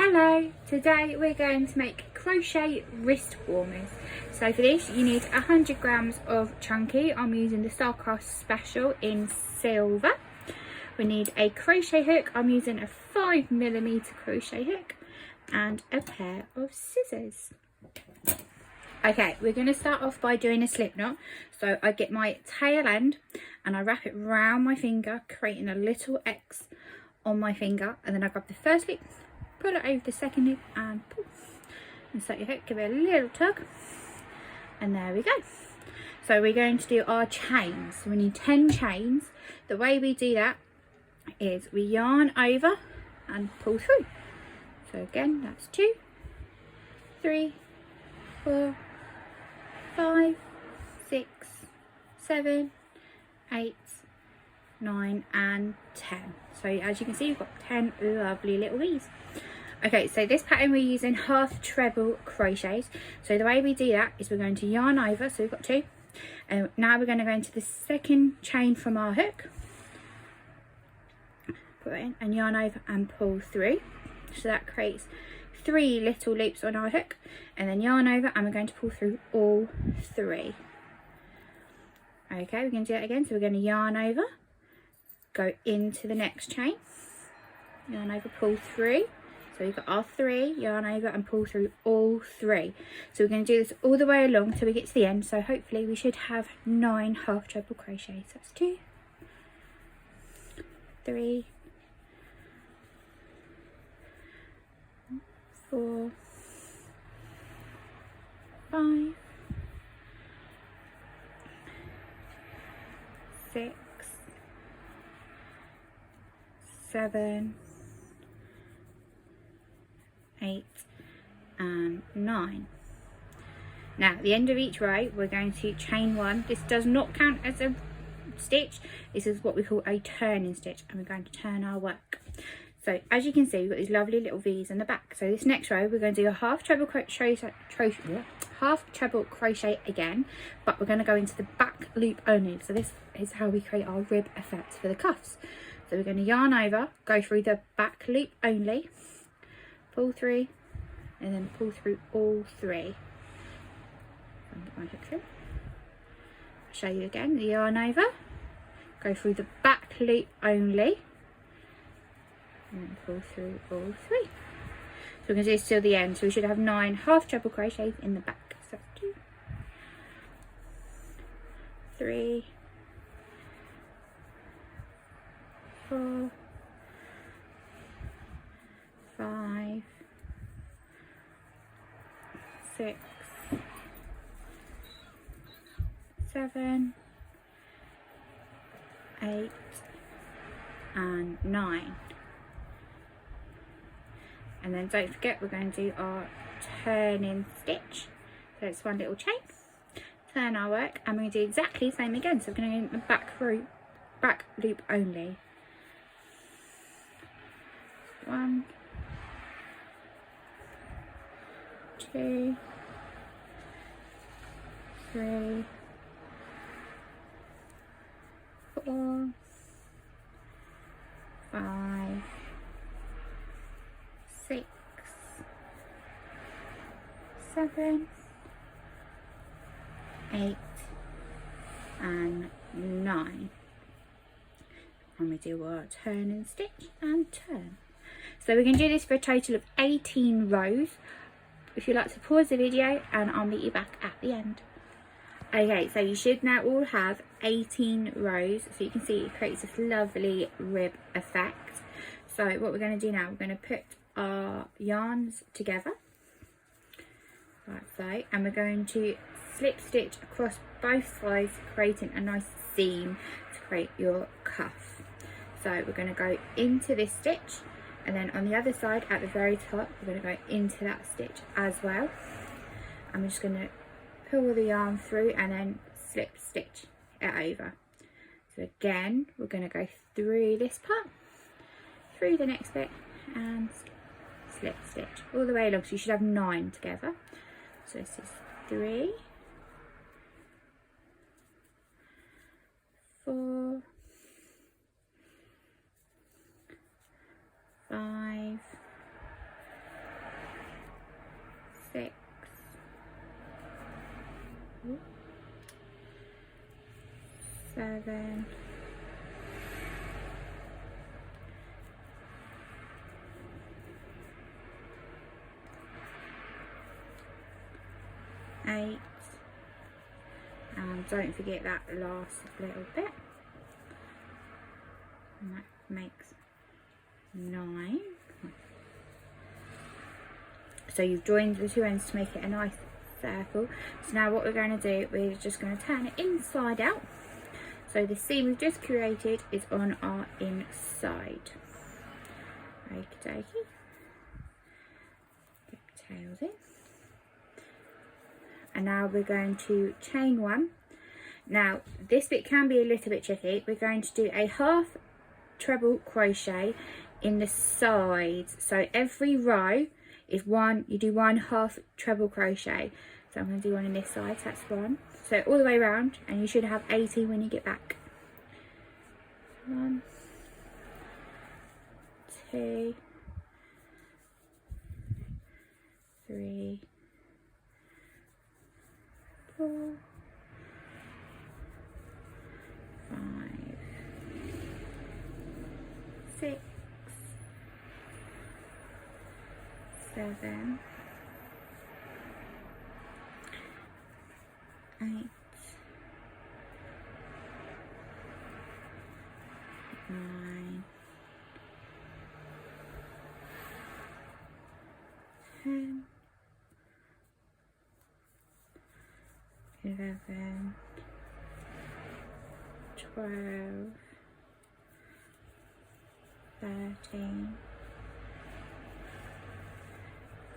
Hello, today we're going to make crochet wrist warmers. So for this you need 100 grams of chunky. I'm using the Starcraft Special in silver. We need a crochet hook. I'm using a 5mm crochet hook and a pair of scissors. Okay, we're going to start off by doing a slip knot. So I get my tail end and I wrap it round my finger, creating a little X on my finger, and then I grab the first loop, pull it over the second loop and pull. Insert your hook, give it a little tug, and there we go. So we're going to do our chains. So we need 10 chains. The way we do that is we yarn over and pull through. So again, that's 2, 3, 4, 5, 6, 7, 8, 9 and 10. So as you can see, we've got 10 lovely little bees. Okay, so this pattern we're using half treble crochets. So the way we do that is we're going to yarn over, so we've got 2, and now we're going to go into the second chain from our hook, put it in and yarn over and pull through. So that creates 3 little loops on our hook, and then yarn over and we're going to pull through all 3. Okay, we're going to do that again. So we're going to yarn over, go into the next chain, yarn over, pull through. So we've got our 3, yarn over and pull through all 3. So we're going to do this all the way along till we get to the end. So hopefully we should have 9 half treble crochets. That's 2, 3, 4, 5, 6, 7, 8 and 9. Now at the end of each row we're going to chain 1. This does not count as a stitch. This is what we call a turning stitch, and we're going to turn our work. So as you can see, we've got these lovely little V's in the back. So this next row we're going to do a half treble crochet again, but we're going to go into the back loop only. So this is how we create our rib effect for the cuffs. So we're going to yarn over, go through the back loop only, pull through, and then pull through all 3. Get my hook through. I'll show you again. The yarn over, go through the back loop only, and then pull through all 3. So we're going to do this till the end. So we should have 9 half treble crochets in the back. So 2, 3, 4, 5, 6, 7, 8 and 9. And then don't forget, we're going to do our turning stitch. So it's 1 little chain, turn our work, and we're going to do exactly the same again. So we're going to go in the back loop only. 1, 2, 3, 4, 5, 6, 7, 8 and 9. And we do our turn and stitch and turn. So we're going to do this for a total of 18 rows. If you'd like to pause the video and I'll meet you back at the end. Okay, so you should now all have 18 rows. So you can see it creates this lovely rib effect. So what we're going to do now, we're going to put our yarns together like so, and we're going to slip stitch across both sides, creating a nice seam to create your cuff. So we're going to go into this stitch, and then on the other side at the very top we're going to go into that stitch as well. I'm just going to pull the yarn through and then slip stitch it over. So again we're going to go through this part, through the next bit, and slip stitch all the way along. So you should have 9 together. So this is 3, 4, 5, 7, 8, and don't forget that last little bit, and that makes 9. So you've joined the two ends to make it a nice circle. So now what we're going to do, we're just going to turn it inside out. So the seam we've just created is on our inside. Okie dokie. Get the tails in. And now we're going to chain 1. Now this bit can be a little bit tricky. We're going to do a half treble crochet in the sides. So every row is one, you do 1 half treble crochet. So I'm going to do one on this side, so that's 1. So all the way around, and you should have 80 when you get back. 1, 2, 3, 4, 5, 6, 7, 8, 9, 10, 11, 12, 13,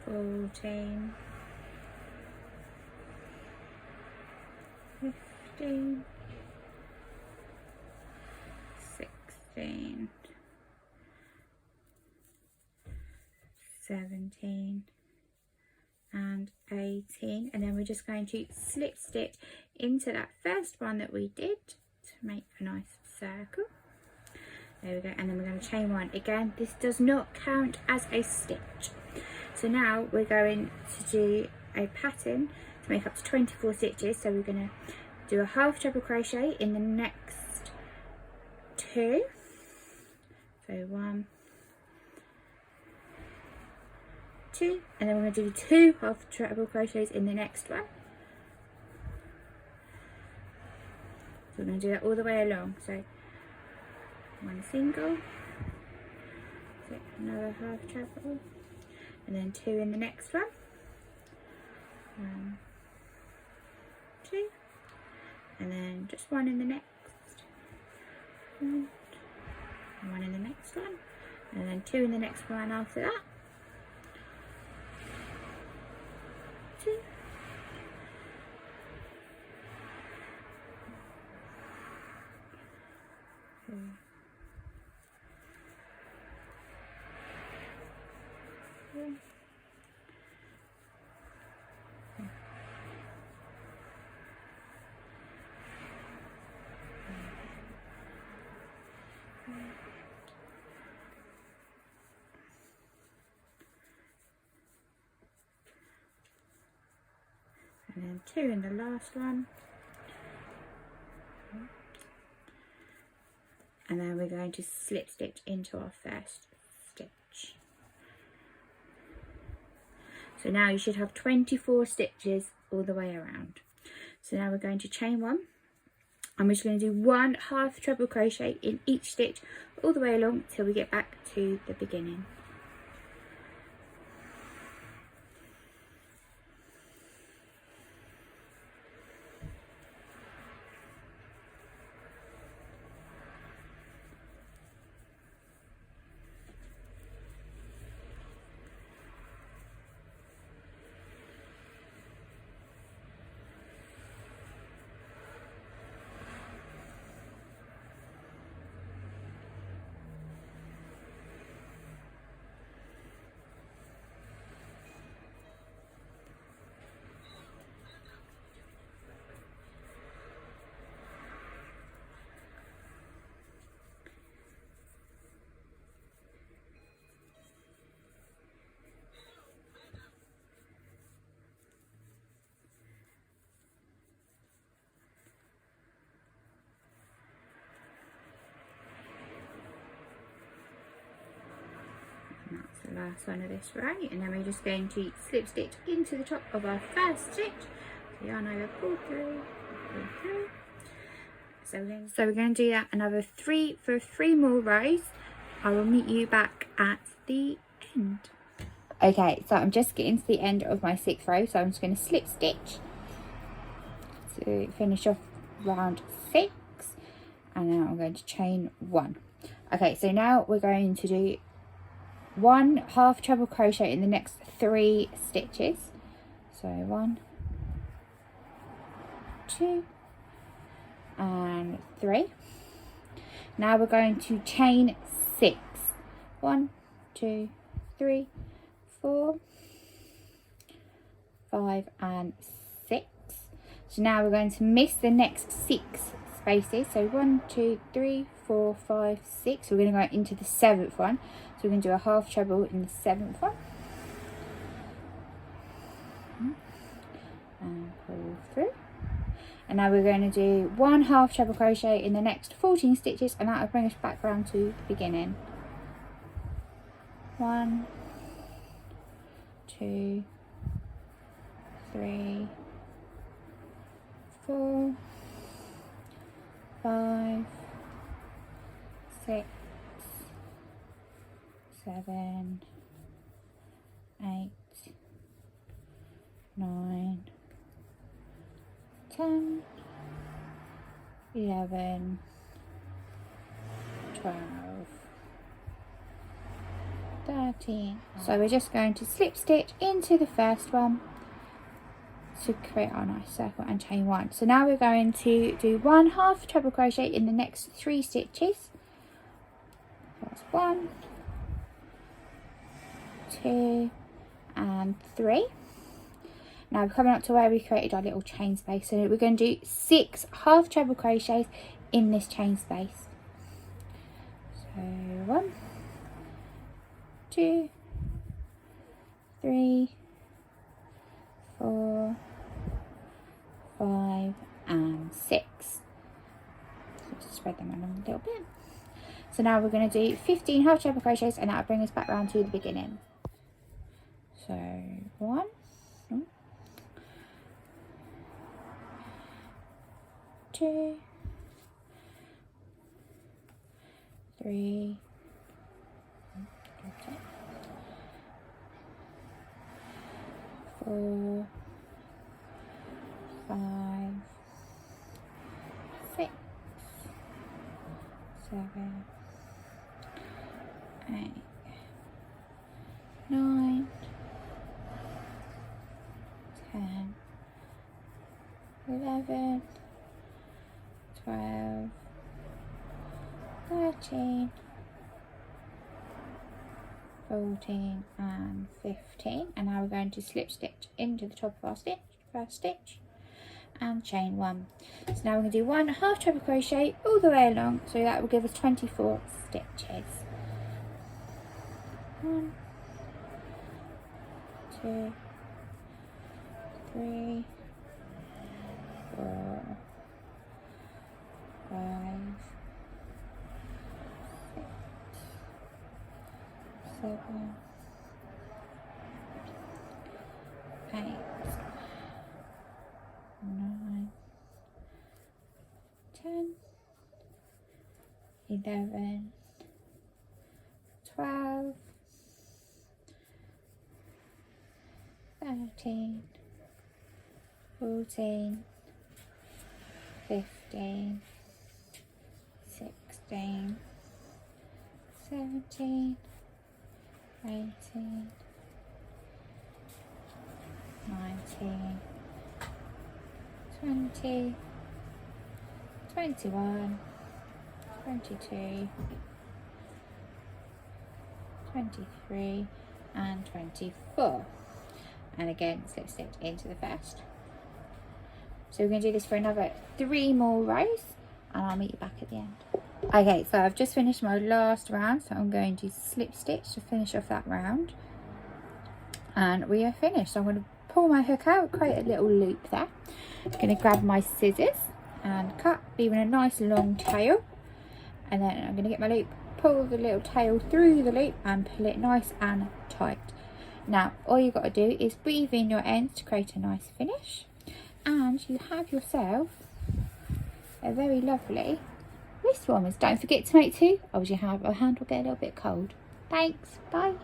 14, 15, 16, 17 and 18, and then we're just going to slip stitch into that first one that we did to make a nice circle. There we go, and then we're going to chain 1. Again, this does not count as a stitch. So now we're going to do a pattern to make up to 24 stitches. So we're going to do a half treble crochet in the next 2. So 1, 2, and then we're going to do 2 half treble crochets in the next one. So we're going to do that all the way along. So 1 single, so another half treble, and then 2 in the next one. 1, 2, and then just 1 in the next one, and 1 in the next one, and then 2 in the next one after that. 2, 3, 4, 5, and then 2 in the last one, and then we're going to slip stitch into our first stitch. So now you should have 24 stitches all the way around. So now we're going to chain 1. I'm just going to do 1 half treble crochet in each stitch all the way along till we get back to the beginning. last one of this row, and then we're just going to slip stitch into the top of our first stitch. So yarn over, pull through, pull through. So we're going to do that another 3 more rows. I will meet you back at the end. Okay, so I'm just getting to the end of my 6th row, so I'm just going to slip stitch to finish off round 6, and then I'm going to chain 1. Okay, so now we're going to do 1 half treble crochet in the next 3 stitches. So 1, 2 and 3. Now we're going to chain 6. 1, 2, 3, 4, 5 and 6. So now we're going to miss the next 6 spaces. So 1, 2, 3, 4, 5, 6. So we're going to go into the 7th one. So we're going to do a half treble in the 7th one. And pull through. And now we're going to do 1 half treble crochet in the next 14 stitches, and that will bring us back round to the beginning. 1, 2, 3, 4, 5, 6, 7, 8, 9, 10, 11, 12, 13. So we're just going to slip stitch into the first one to create our nice circle and chain 1. So now we're going to do 1 half treble crochet in the next 3 stitches. So that's 1, 2 and 3. Now we're coming up to where we created our little chain space, so we're going to do 6 half treble crochets in this chain space. So 1, 2, 3, 4, 5 and 6. So just spread them around a little bit. So now we're going to do 15 half treble crochets, and that will bring us back round to the beginning. So 1, 2, 3, 4, 5, 6, 7, 8, 9, 10, 11, 12, 13, 14 and 15. And now we're going to slip stitch into the top of our first stitch, and chain 1. So now we're going to do 1 half treble crochet all the way along, so that will give us 24 stitches. 1, 2, 3, 4, 5, 6, 7, 8, 9, 10, 11, 12, 13, 14, 15, 16, 17, 18, 19, 20, 21, 22, 23 and 24. And again, slip stitch into the first. So we're going to do this for another 3 more rows, and I'll meet you back at the end. Okay, so I've just finished my last round, so I'm going to slip stitch to finish off that round, and we are finished. So I'm going to pull my hook out, create a little loop there. I'm going to grab my scissors and cut, leaving a nice long tail, and then I'm going to get my loop, pull the little tail through the loop and pull it nice and tight. Now all you've got to do is weave in your ends to create a nice finish, and you have yourself a very lovely wrist warmers. Don't forget to make 2, or your hand will get a little bit cold. Thanks, bye.